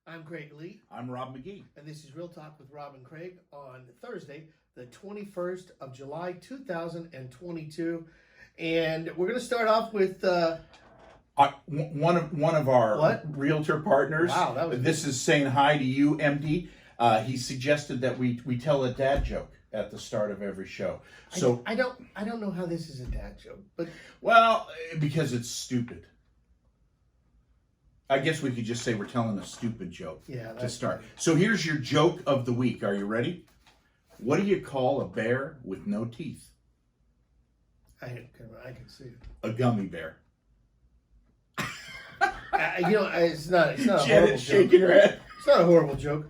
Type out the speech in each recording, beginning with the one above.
I'm Craig Lee, I'm Robb McGee. and this is Real Talk with Rob and Craig on Thursday, the 21st of July, 2022. And we're going to start off with... One of our What? realtor partners. Wow, that was This is saying hi to you, MD. He suggested that we tell a dad joke at the start of every show. So I don't know how this is a dad joke, but... Well, because it's stupid. I guess we could just say we're telling a stupid joke to start. Funny. So here's your joke of the week. Are you ready? What do you call a bear with no teeth? I can see it. A gummy bear. It's not a horrible Janet's shaking joke. her head. It's not a horrible joke.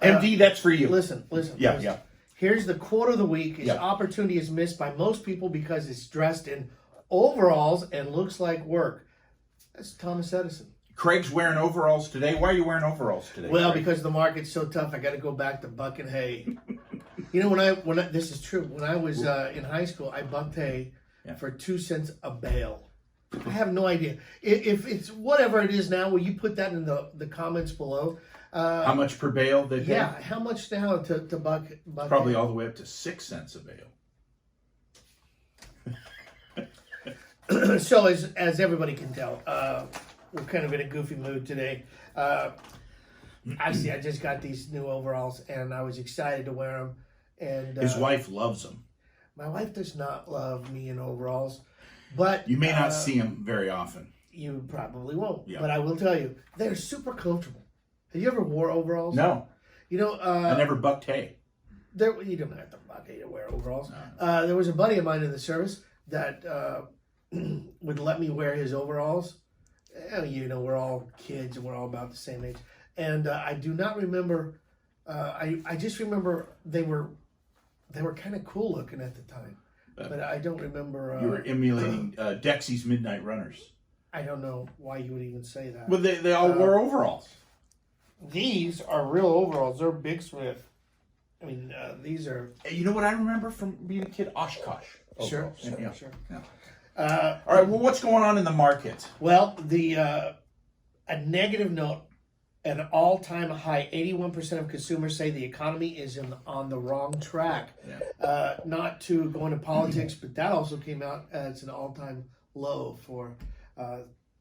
MD, that's for you. Listen. Yeah. Here's the quote of the week. Is opportunity is missed by most people because it's dressed in overalls and looks like work. That's Thomas Edison. Craig's wearing overalls today. Why are you wearing overalls today? Well, Craig? because the market's so tough, I got to go back to bucking hay. When I this is true. When I was in high school, I bucked hay for 2 cents a bale. I have no idea if it's whatever it is now. Will you put that in the comments below? How much per bale? How much now to buck Probably hay? all the way up to 6 cents a bale. So as everybody can tell, we're kind of in a goofy mood today. Actually, I just got these new overalls, and I was excited to wear them. And His wife loves them. my wife does not love me in overalls, but You may not see him very often. you probably won't. Yeah. But I will tell you, they're super comfortable. Have you ever wore overalls? No, I I never bucked hay. you don't have to buck hay to wear overalls. There was a buddy of mine in the service that would let me wear his overalls. We're all kids and we're all about the same age. And I do not remember. I just remember they were kind of cool looking at the time, but I don't remember. You were emulating Dexy's Midnight Runners. I don't know why you would even say that. Well, they all wore overalls. These are real overalls. They're Big Smith. I mean, these are. You know what I remember from being a kid? Oshkosh. Sure. Yeah. Yeah. All right. Well, what's going on in the market? Well, a negative note, an all-time high. 81% of consumers say the economy is on the wrong track. Yeah. Not to go into politics, but that also came out as an all-time low for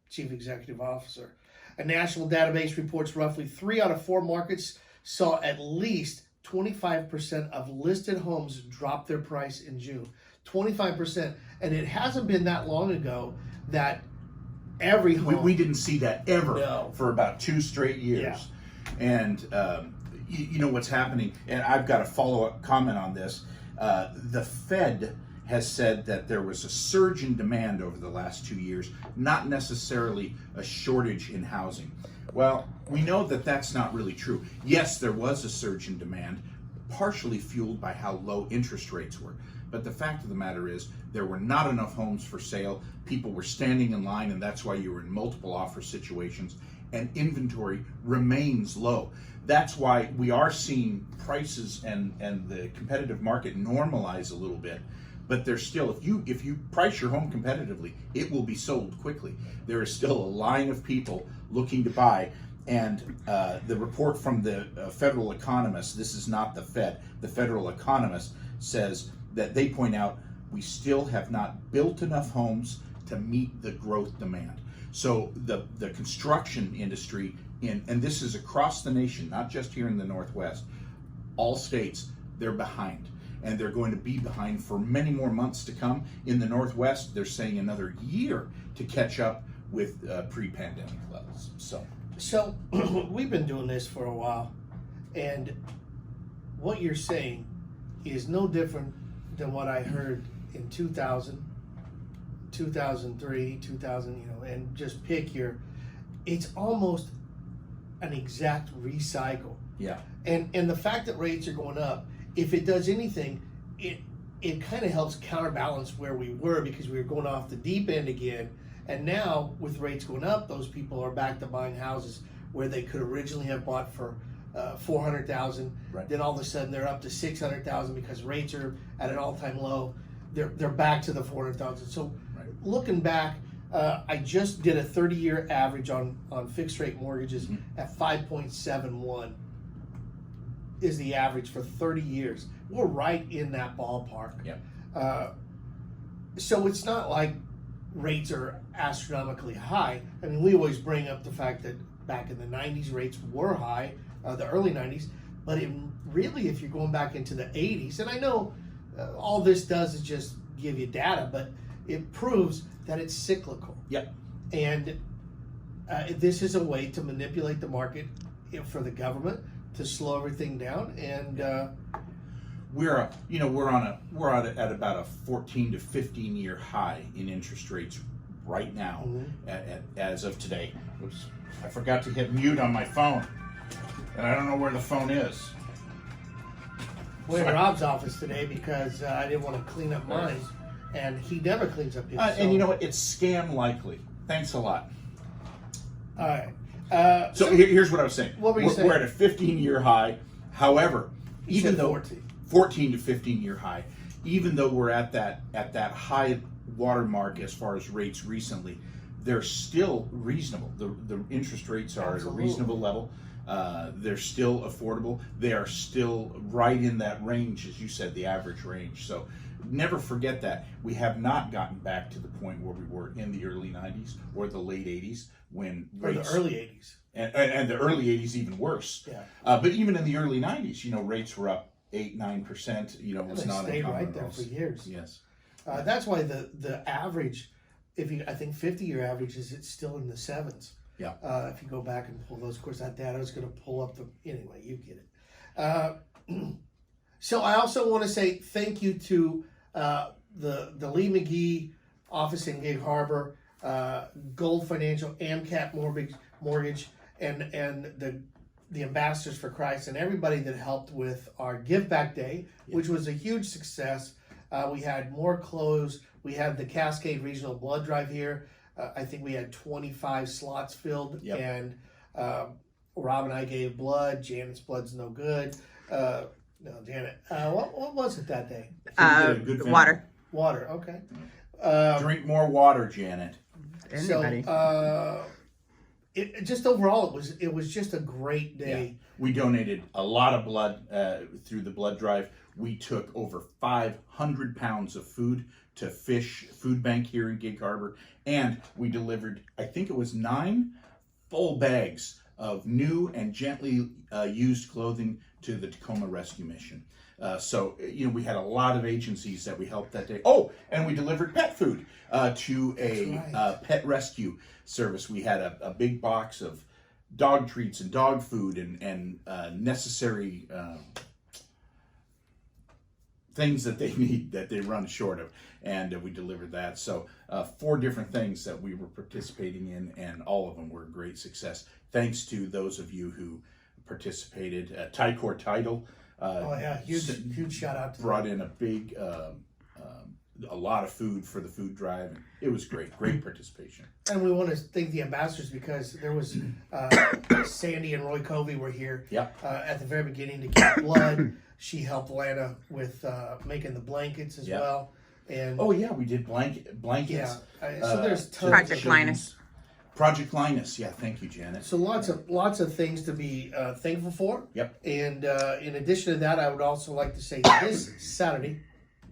Chief Executive Officer. A national database reports roughly 3 out of 4 markets saw at least 25% of listed homes drop their price in June. 25%. And it hasn't been that long ago that every home... We didn't see that ever for about 2 straight years. Yeah. And you know what's happening, and I've got a follow-up comment on this. The Fed has said that there was a surge in demand over the last 2 years, not necessarily a shortage in housing. Well, we know that that's not really true. Yes, there was a surge in demand, partially fueled by how low interest rates were. But the fact of the matter is, there were not enough homes for sale. People were standing in line, and that's why you were in multiple offer situations. And inventory remains low. That's why we are seeing prices and the competitive market normalize a little bit. But there's still, if you price your home competitively, it will be sold quickly. There is still a line of people looking to buy. And the report from the federal economist, this is not the Fed, the federal economist says that they point out we still have not built enough homes to meet the growth demand. So the construction industry, and this is across the nation, not just here in the Northwest, all states, they're behind. And they're going to be behind for many more months to come. In the Northwest, they're saying another year to catch up with pre-pandemic levels. So we've been doing this for a while, and what you're saying is no different than what I heard in 2000, 2003, 2000, and just pick it's almost an exact recycle. Yeah. And the fact that rates are going up, if it does anything, it kind of helps counterbalance where we were, because we were going off the deep end again. And now with rates going up, those people are back to buying houses where they could originally have bought for $400,000. Right. Then all of a sudden they're up to $600,000 because rates are at an all-time low. They're back to the $400,000. So looking back, I just did a 30-year average on fixed rate mortgages at 5.71 is the average for 30 years. We're right in that ballpark. Yep. So it's not like rates are astronomically high. I mean, we always bring up the fact that back in the 90s, rates were high, the early 90s, but it really, if you're going back into the 80s, and I know all this does is just give you data, but it proves that it's cyclical. Yep. And this is a way to manipulate the market for the government to slow everything down. And we're at about a 14 to 15 year high in interest rates right now, as of today. Oops, I forgot to hit mute on my phone, and I don't know where the phone is. we're in Rob's office today because I didn't want to clean up mine, and he never cleans up his. And you know what? It's scam likely. Thanks a lot. All right. So here's what I was saying. What were you saying? We're at a 15-year high. However, You even said though 14. 14 to 15-year high, even though we're at that high watermark as far as rates recently, they're still reasonable. The interest rates are Absolutely. at a reasonable level. They're still affordable. They are still right in that range, as you said, the average range. So never forget that. We have not gotten back to the point where we were in the early 90s or the late 80s when Or the rates, early 80s. and the early 80s even worse. Yeah. But even in the early 90s, rates were up 8-9%. It And was they not stayed uncommon right at there all. for years. Yes. That's why the average, I think 50-year average it's still in the sevens. Yeah. If you go back and pull those, of course, that data is going to pull up anyway, you get it. So I also want to say thank you to the Lee McGee office in Gig Harbor, Gold Financial, AMCAP Mortgage, and the Ambassadors for Christ, and everybody that helped with our Give Back Day, which was a huge success. We had more clothes. We had the Cascade Regional Blood Drive here. I think we had 25 slots filled, and Rob and I gave blood. Janet's blood's no good. No, Janet. What was it that day? Water. Water. Okay. Drink more water, Janet. Anybody. So, just overall, it was just a great day. Yeah. We donated a lot of blood through the blood drive. We took over 500 pounds of food to Fish Food Bank here in Gig Harbor, and we delivered, I think it was 9 full bags of new and gently used clothing to the Tacoma Rescue Mission. So we had a lot of agencies that we helped that day. Oh, and we delivered pet food to a pet rescue service. We had a big box of dog treats and dog food and necessary things that they need, that they run short of, and we delivered that. So 4 different things that we were participating in, and all of them were a great success. Thanks to those of you who participated. Ticor Title. Huge shout out to brought them. in a big, a lot of food for the food drive. And it was great participation. And we want to thank the ambassadors because there was Sandy and Roy Covey were here at the very beginning to get blood. She helped Lana with making the blankets as well. And we did blankets. Yeah, so there's tons Project of Linus. Project Linus, thank you, Janet. So lots of things to be thankful for. Yep. And in addition to that, I would also like to say this Saturday,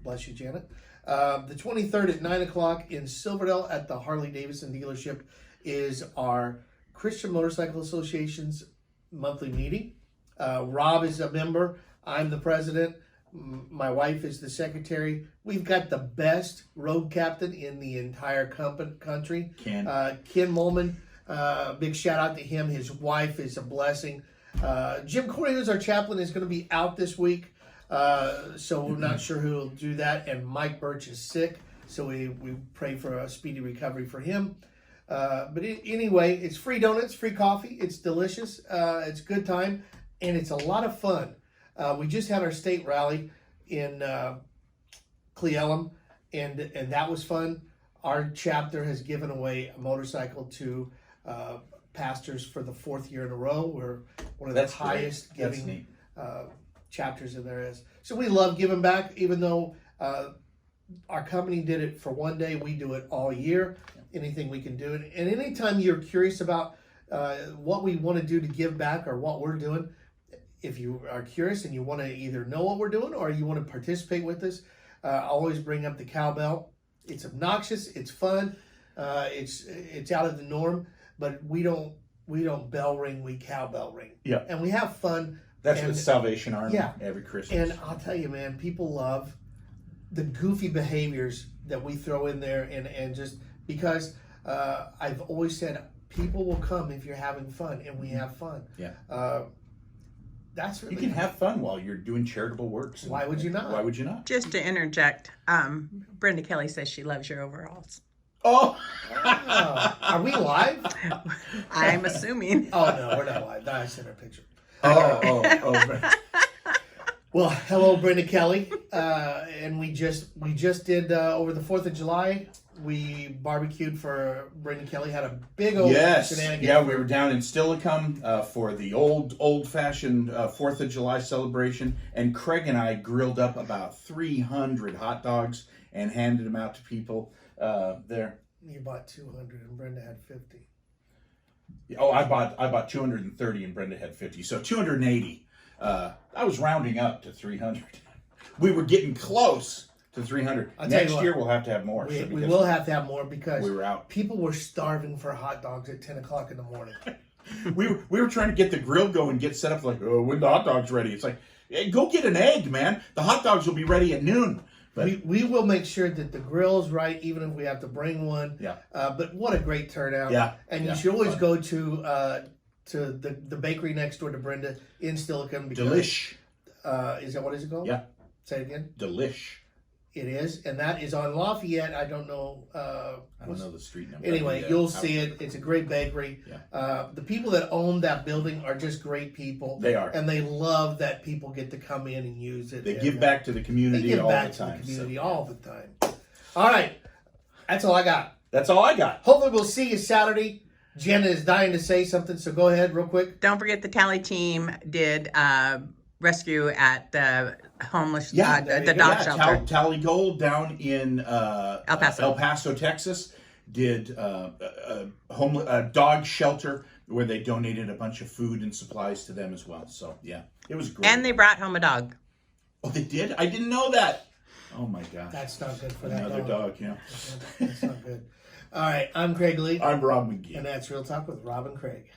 bless you, Janet, the 23rd at 9 o'clock in Silverdale at the Harley-Davidson dealership is our Christian Motorcycle Association's monthly meeting. Rob is a member. I'm the president. My wife is the secretary. We've got the best road captain in the entire country. Ken Molman. Big shout out to him. His wife is a blessing. Jim Corey, who's our chaplain, is going to be out this week. So we're not sure who will do that. And Mike Birch is sick. So we pray for a speedy recovery for him. But anyway, it's free donuts, free coffee. It's delicious. It's a good time. And it's a lot of fun. We just had our state rally in Cle Elum, and that was fun. Our chapter has given away a motorcycle to pastors for the 4th year in a row. We're one of the highest giving chapters in there is. So we love giving back, even though our company did it for one day. We do it all year. Anything we can do. And anytime you're curious about what we want to do to give back or what we're doing, if you are curious and you want to either know what we're doing or you want to participate with us, always bring up the cowbell. It's obnoxious. It's fun. It's out of the norm, but we don't bell ring. We cowbell ring. Yeah. And we have fun. That's with Salvation Army Yeah. every Christmas. And I'll tell you, man, people love the goofy behaviors that we throw in there, and just because I've always said people will come if you're having fun, and we have fun. Yeah. That's really You can have fun while you're doing charitable works. Why would you not? Why would you not? Just to interject, Brenda Kelly says she loves your overalls. Oh! Are we live? I'm assuming. Oh no, we're not live. I sent her a picture. Oh. Well, hello, Brenda Kelly, and we just did over the 4th of July. We barbecued for Brenda Kelly. Had a big old shenanigans. Yeah, we were down in Stillicum for the old-fashioned 4th of July celebration, and Craig and I grilled up about 300 hot dogs and handed them out to people there. You bought 200, and Brenda had 50. Oh, I bought 230 and Brenda had 50, so 280. I was rounding up to 300. We were getting close to 300. Next year we'll have to have more. We will have to have more because we were out. People were starving for hot dogs at 10 o'clock in the morning. we were trying to get the grill going, get set up like, oh, when the hot dog's ready. It's like, hey, go get an egg, man. The hot dogs will be ready at noon. But we will make sure that the grill's right, even if we have to bring one. Yeah. But what a great turnout. Yeah. And you should always go to the bakery next door to Brenda in Stillicum. Delish. Is that what is it called? Yeah. Say it again. Delish. It is, and that is on Lafayette. I don't know. I don't know the street number. Anyway, you'll see it. It's a great bakery. Yeah. The people that own that building are just great people. They are. And they love that people get to come in and use it. They give back to the community all the time. To the community all the time. All right. That's all I got. That's all I got. Hopefully we'll see you Saturday. Jenna is dying to say something, so go ahead real quick. Don't forget the Tally team did rescue at the homeless, the dog shelter. Tally Gold down in El Paso, Texas, did a dog shelter where they donated a bunch of food and supplies to them as well. So yeah, it was great. And they brought home a dog. Oh, they did? I didn't know that. Oh my gosh. That's not good for another that dog. Yeah. That's not good. All right, I'm Craig Lee. I'm Robb McGee. And that's Real Talk with Robb and Craig.